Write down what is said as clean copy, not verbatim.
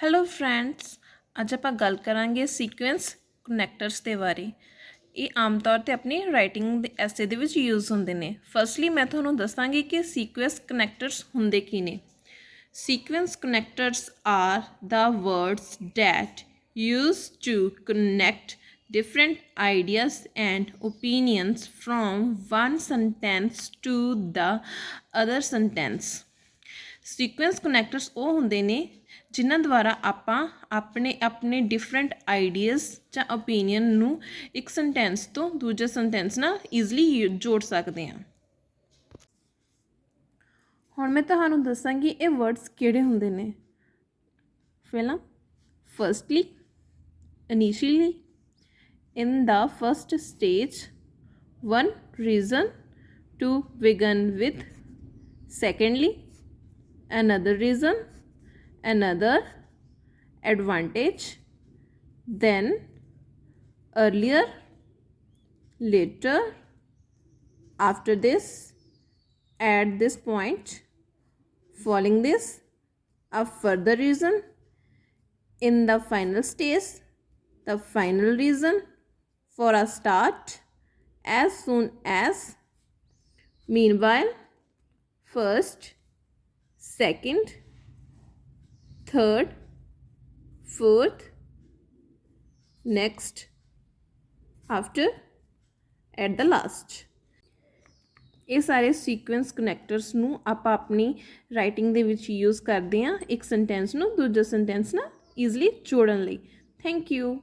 Hello friends, ਅੱਜ ਆਪਾਂ ਗੱਲ ਕਰਾਂਗੇ ਸੀਕੁਐਂਸ ਕਨੈਕਟਰਸ ਦੇ ਬਾਰੇ। ਇਹ ਆਮ ਤੌਰ 'ਤੇ ਆਪਣੀ ਰਾਈਟਿੰਗ ਦੇ ਐਸੇ ਦੇ ਵਿੱਚ ਯੂਜ਼ ਹੁੰਦੇ ਨੇ। ਫਸਟਲੀ ਮੈਂ ਤੁਹਾਨੂੰ ਦੱਸਾਂਗੀ ਕਿ ਸੀਕੁਐਂਸ ਕਨੈਕਟਰਸ ਹੁੰਦੇ ਕੀ ਨੇ। Sequence connectors are the words that used to connect different ideas and opinions from one sentence to the other sentence. Sequence connectors ਉਹ ਹੁੰਦੇ ਨੇ ਜਿਨ੍ਹਾਂ ਦੁਆਰਾ ਆਪਾਂ ਆਪਣੇ ਡਿਫਰੈਂਟ ਆਈਡੀਆਜ਼ ਜਾਂ ਓਪੀਨੀਅਨ ਨੂੰ ਇੱਕ ਸੈਂਟੈਂਸ ਤੋਂ ਦੂਜੇ ਸੈਂਟੈਂਸ ਨਾਲ ਈਜ਼ਲੀ ਜੋੜ ਸਕਦੇ ਹਾਂ। ਹੁਣ ਮੈਂ ਤੁਹਾਨੂੰ ਦੱਸਾਂਗੀ ਇਹ ਵਰਡਸ ਕਿਹੜੇ ਹੁੰਦੇ ਨੇ। ਪਹਿਲਾਂ firstly, initially, in the first stage, one reason to begin with, secondly, another reason, another advantage, then, earlier, later, after this, at this point, following this, a further reason, in the final stage, the final reason, for a start, as soon as, meanwhile, first, second, third, fourth, next, after, at the last. ਇਹ ਸਾਰੇ sequence ਕਨੈਕਟਰਸ ਨੂੰ ਆਪਾਂ ਆਪਣੀ writing ਦੇ ਵਿੱਚ use ਕਰਦੇ ਹਾਂ ਇੱਕ ਸੈਂਟੈਂਸ ਨੂੰ ਦੂਜੇ ਸੈਂਟੈਂਸ ਨਾਲ ਈਜ਼ਲੀ ਜੋੜਨ ਲਈ। Thank you.